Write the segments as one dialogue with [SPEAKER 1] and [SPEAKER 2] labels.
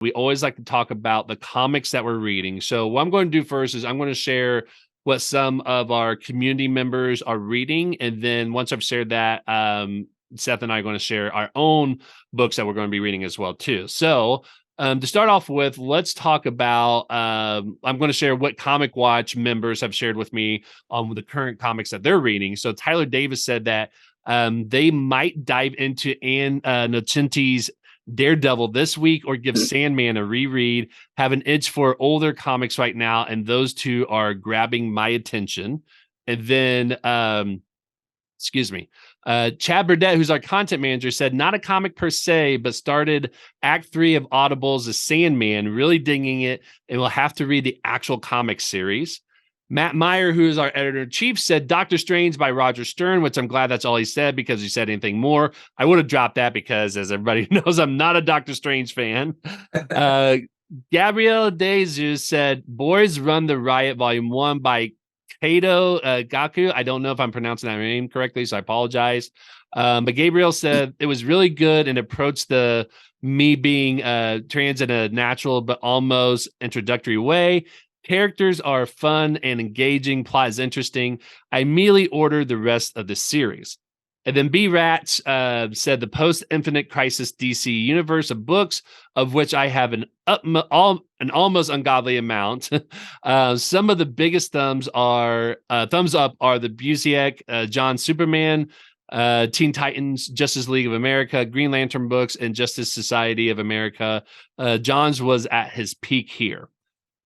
[SPEAKER 1] we always like to talk about the comics that we're reading. So what I'm going to do first is I'm going to share what some of our community members are reading. And then once I've shared that, Seth and I are going to share our own books that we're going to be reading as well, too. So to start off with, let's talk about, I'm going to share what Comic Watch members have shared with me on the current comics that they're reading. So Tyler Davis said that they might dive into Ann Nocenti's Daredevil this week or give Sandman a reread. Have an itch for older comics right now, and those two are grabbing my attention. And then, excuse me, Chad Burdett, who's our content manager, said not a comic per se, but started Act 3 of Audible's The Sandman, really digging it, and will have to read the actual comic series. Matt Meyer, who is our editor-in-chief, said Doctor Strange by Roger Stern, which I'm glad that's all he said, because he said anything more, I would have dropped that because, as everybody knows, I'm not a Doctor Strange fan. Gabrielle DeJesus said Boys Run the Riot Volume 1 by Kato Gaku. I don't know if I'm pronouncing that name correctly, so I apologize. But Gabriel said it was really good and approached the me being trans in a natural but almost introductory way. Characters are fun and engaging. Plot is interesting. I immediately ordered the rest of the series. And then B Rats said the post-Infinite Crisis DC universe of books, of which I have an almost ungodly amount. Some of the biggest thumbs up are the Busiek, John Superman, Teen Titans, Justice League of America, Green Lantern books, and Justice Society of America. John's was at his peak here.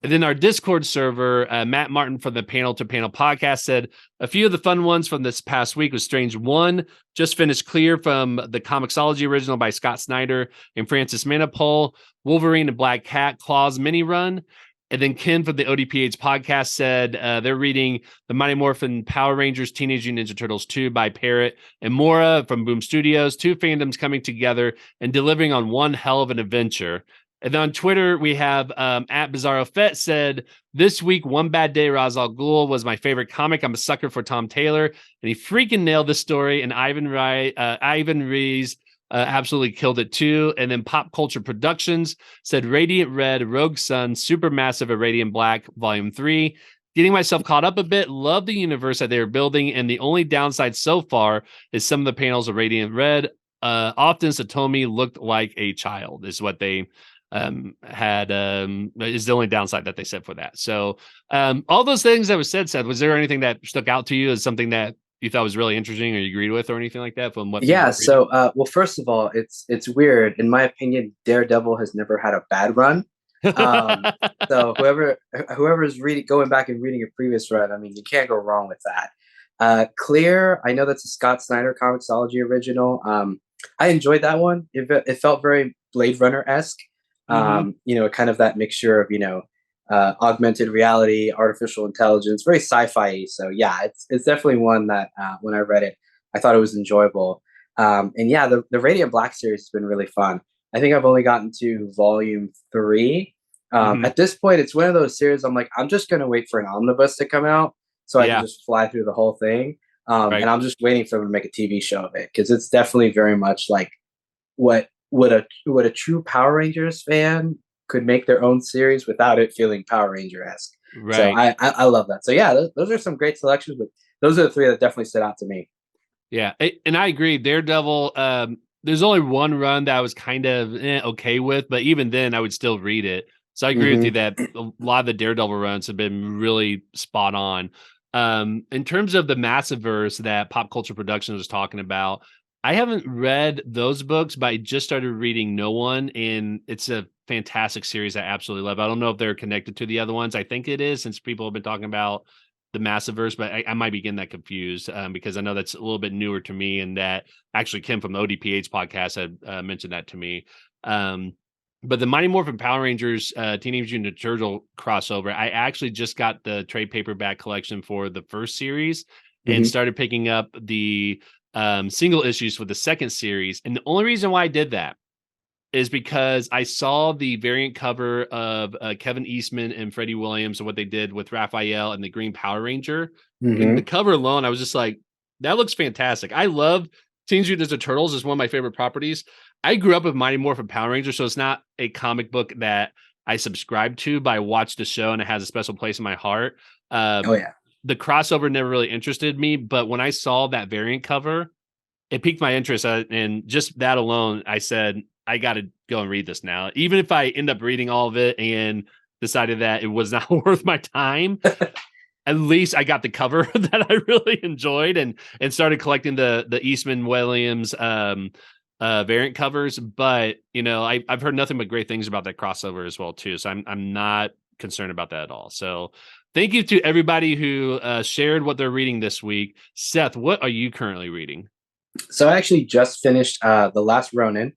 [SPEAKER 1] And then our Discord server, Matt Martin from the Panel to Panel podcast said a few of the fun ones from this past week was Strange 1, just finished clear from the Comixology original by Scott Snyder and Francis Manapul, Wolverine and Black Cat, Claws mini run. And then Ken from the ODPH podcast said they're reading the Mighty Morphin Power Rangers Teenage Mutant Ninja Turtles 2 by Parrot and Mora from Boom Studios, two fandoms coming together and delivering on one hell of an adventure. And then on Twitter, we have at Bizarro Fett said, this week, One Bad Day, Ra's al Ghul was my favorite comic. I'm a sucker for Tom Taylor, and he freaking nailed the story. And Ivan Reis absolutely killed it too. And then Pop Culture Productions said, Radiant Red, Rogue Sun, Supermassive, Radiant Black, Volume 3. Getting myself caught up a bit. Love the universe that they are building. And the only downside so far is some of the panels of Radiant Red. Often Satomi looked like a child, is what they is the only downside that they said for that. So all those things that was said, Seth, was there anything that stuck out to you as something that you thought was really interesting or you agreed with or anything like that from what?
[SPEAKER 2] Yeah. So, well, first of all, it's weird. In my opinion, Daredevil has never had a bad run. So whoever's going back and reading a previous run, I mean, you can't go wrong with that. Clear, I know that's a Scott Snyder Comixology original. I enjoyed that one. It felt very Blade Runner-esque. Kind of that mixture of, augmented reality, artificial intelligence, very sci-fi. So yeah, it's definitely one that when I read it, I thought it was enjoyable. And yeah, the Radiant Black series has been really fun. I think I've only gotten to volume 3. At this point, it's one of those series I'm like, I'm just going to wait for an omnibus to come out so I can just fly through the whole thing. Right. And I'm just waiting for them to make a TV show of it because it's definitely very much like what a true Power Rangers fan could make their own series without it feeling Power Ranger-esque. Right. So I love that. So yeah, those are some great selections, but those are the 3 that definitely stood out to me.
[SPEAKER 1] Yeah, and I agree. Daredevil, there's only one run that I was kind of okay with, but even then I would still read it. So I agree with you that a lot of the Daredevil runs have been really spot on. In terms of the Massiverse that Pop Culture Productions was talking about, I haven't read those books, but I just started reading No One, and it's a fantastic series I absolutely love. I don't know if they're connected to the other ones. I think it is, since people have been talking about the Massiverse, but I might be getting that confused because I know that's a little bit newer to me, and that actually Kim from the ODPH podcast had mentioned that to me. But the Mighty Morphin Power Rangers Teenage Mutant Ninja Turtle crossover, I actually just got the trade paperback collection for the first series and started picking up the single issues for the second series. And the only reason why I did that is because I saw the variant cover of Kevin Eastman and Freddie Williams and what they did with Raphael and the Green Power Ranger. And the cover alone, I was just like, that looks fantastic. I love Teenage Mutant Ninja Turtles. Is one of my favorite properties. I grew up with Mighty Morphin Power Rangers, so it's not a comic book that I subscribe to, but I watched the show and it has a special place in my heart.
[SPEAKER 2] Oh yeah.
[SPEAKER 1] The crossover never really interested me, but when I saw that variant cover, it piqued my interest. And just that alone, I said, I got to go and read this now. Even if I end up reading all of it and decided that it was not worth my time, at least I got the cover that I really enjoyed and started collecting the Eastman Williams variant covers. But I've heard nothing but great things about that crossover as well too. So I'm not concerned about that at all. So thank you to everybody who shared what they're reading this week. Seth, what are you currently reading?
[SPEAKER 2] So I actually just finished The Last Ronin.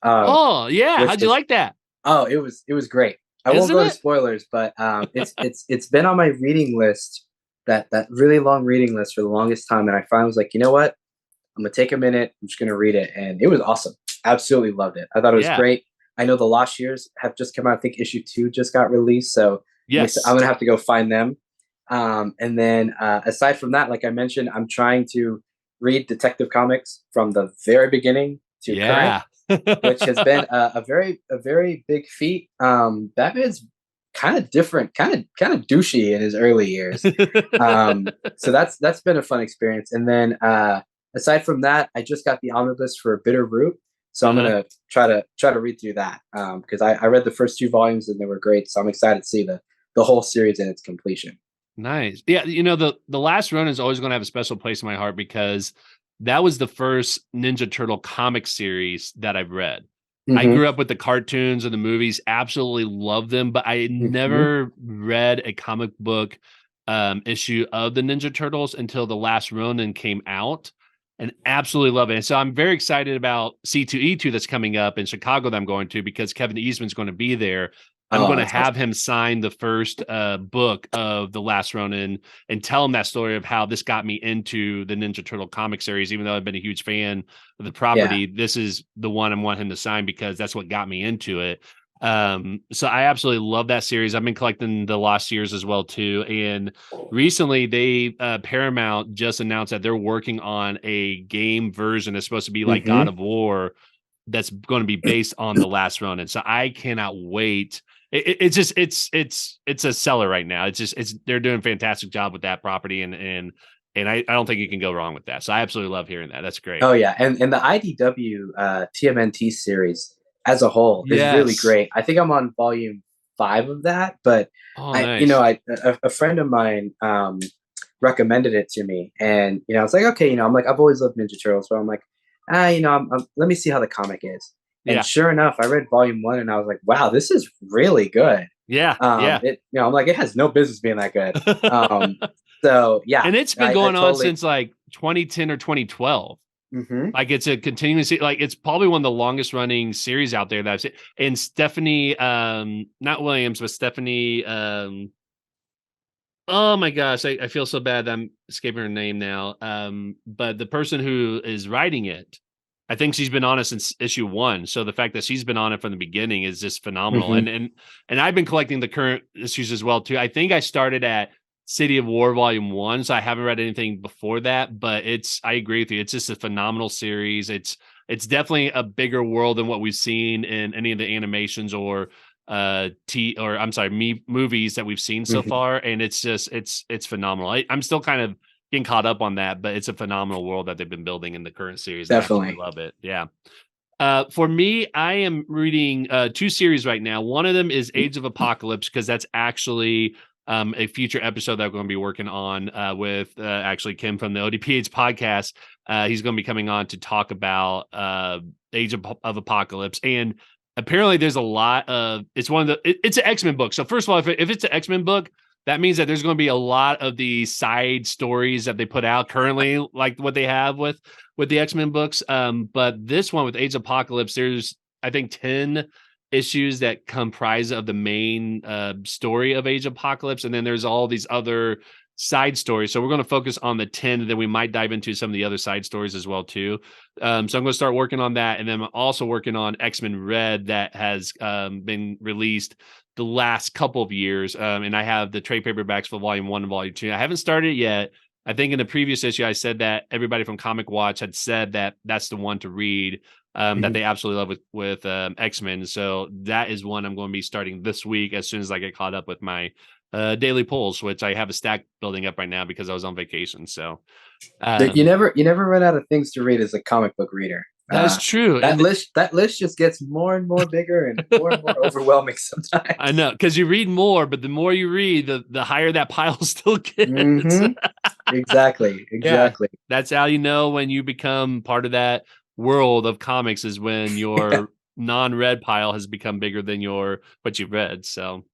[SPEAKER 1] Oh yeah, how'd you like that?
[SPEAKER 2] Oh, it was great. I won't
[SPEAKER 1] Isn't
[SPEAKER 2] go to
[SPEAKER 1] it?
[SPEAKER 2] spoilers, but it's been on my reading list, that really long reading list for the longest time, and I finally was like, you know what? I'm gonna take a minute. I'm just gonna read it, and it was awesome. Absolutely loved it. I thought it was
[SPEAKER 1] Yeah.
[SPEAKER 2] great. I know the Lost Years have just come out. I think issue 2 just got released, so
[SPEAKER 1] Yes.
[SPEAKER 2] I'm gonna have to go find them. And then aside from that, like I mentioned, I'm trying to read Detective Comics from the very beginning to current,
[SPEAKER 1] Yeah.
[SPEAKER 2] which has been a very big feat. Batman's kind of different, kind of douchey in his early years. So that's been a fun experience. And then aside from that, I just got the omnibus for Bitter Root, so I'm gonna try to read through that because I read the first 2 volumes and they were great. So I'm excited to see the whole series in its completion.
[SPEAKER 1] Nice. Yeah, the Last Run is always going to have a special place in my heart because that was the first Ninja Turtle comic series that I've read. I
[SPEAKER 2] Mm-hmm.
[SPEAKER 1] grew up with the cartoons and the movies, absolutely loved them, but I had
[SPEAKER 2] Mm-hmm.
[SPEAKER 1] never read a comic book issue of the Ninja Turtles until the Last Ronin came out, and absolutely love it. And so I'm very excited about C2E2 that's coming up in Chicago that I'm going to because Kevin Eastman's going to be there. I'm
[SPEAKER 2] Oh,
[SPEAKER 1] going to
[SPEAKER 2] that's awesome.
[SPEAKER 1] have him sign the first book of The Last Ronin and tell him that story of how this got me into the Ninja Turtle comic series. Even though I've been a huge fan of the
[SPEAKER 2] Yeah,
[SPEAKER 1] property, this is the one I want him to sign because that's what got me into it. So I absolutely love that series. I've been collecting the Lost Years as well too. And recently they Paramount just announced that they're working on a game version that's supposed to be like God
[SPEAKER 2] mm-hmm.
[SPEAKER 1] of War that's going to be based on the Last Ronin. So I cannot wait. It's just it's a seller right now. It's they're doing a fantastic job with that property and I don't think you can go wrong with that. So I absolutely love hearing that. That's great.
[SPEAKER 2] Oh yeah, and the IDW TMNT series as a whole is really
[SPEAKER 1] Yes.
[SPEAKER 2] great. I think I'm on volume 5 of that, but
[SPEAKER 1] Oh,
[SPEAKER 2] I you know
[SPEAKER 1] nice.
[SPEAKER 2] a friend of mine recommended it to me, and I was like, okay, I'm like, I've always loved Ninja Turtles, so I'm like, let me see how the comic is. And
[SPEAKER 1] Yeah.
[SPEAKER 2] sure enough, I read volume 1 and I was like, wow, this is really good.
[SPEAKER 1] Yeah. Yeah.
[SPEAKER 2] I'm like, it has no business being that good. Um, so yeah,
[SPEAKER 1] And it's been
[SPEAKER 2] I
[SPEAKER 1] going on
[SPEAKER 2] totally.
[SPEAKER 1] since like 2010 or 2012.
[SPEAKER 2] Hmm.
[SPEAKER 1] Like it's a continuous, like it's probably one of the longest running series out there that I've seen. And Stephanie, not Williams, but Stephanie, oh my gosh, I feel so bad that I'm escaping her name now. But the person who is writing it, I think she's been on it since issue 1. So the fact that she's been on it from the beginning is just phenomenal.
[SPEAKER 2] Hmm.
[SPEAKER 1] And I've been collecting the current issues as well too. I think I started at City of War Volume 1, so I haven't read anything before that, but I agree with you. It's just a phenomenal series. It's definitely a bigger world than what we've seen in any of the animations or movies that we've seen so
[SPEAKER 2] Hmm.
[SPEAKER 1] far, and it's phenomenal. I'm still kind of getting caught up on that, but it's a phenomenal world that they've been building in the current series, and I absolutely
[SPEAKER 2] Definitely.
[SPEAKER 1] love it. Yeah. For me, I am reading 2 series right now. One of them is Age of Apocalypse because that's actually a future episode that we're going to be working on with actually Kim from the ODPH podcast. He's going to be coming on to talk about Age of Apocalypse, and apparently there's a lot of it's one of it's an X-Men book. So first of all, if it's an X-Men book, that means that there's going to be a lot of the side stories that they put out currently, like what they have with the X-Men books. But this one with Age of Apocalypse, there's I think 10 issues that comprise of the main story of Age of Apocalypse, and then there's all these other side stories. So we're going to focus on the 10, and then we might dive into some of the other side stories as well too. So I'm going to start working on that, and then I'm also working on X-Men Red that has been released the last couple of years, and I have the trade paperbacks for Volume 1 and Volume 2. I haven't started it yet. I think in the previous issue, I said that everybody from Comic Watch had said that that's the one to read. that they absolutely love with X-Men. So that is one I'm going to be starting this week as soon as I get caught up with my daily polls, which I have a stack building up right now because I was on vacation. So
[SPEAKER 2] You never run out of things to read as a comic book reader.
[SPEAKER 1] that is true.
[SPEAKER 2] That list just gets more and more bigger and more overwhelming sometimes.
[SPEAKER 1] I know, because you read more, but the more you read, the higher that pile still gets.
[SPEAKER 2] Mm-hmm. Exactly.
[SPEAKER 1] Yeah, that's how you know when you become part of that world of comics, is when your non-read pile has become bigger than what you've read. So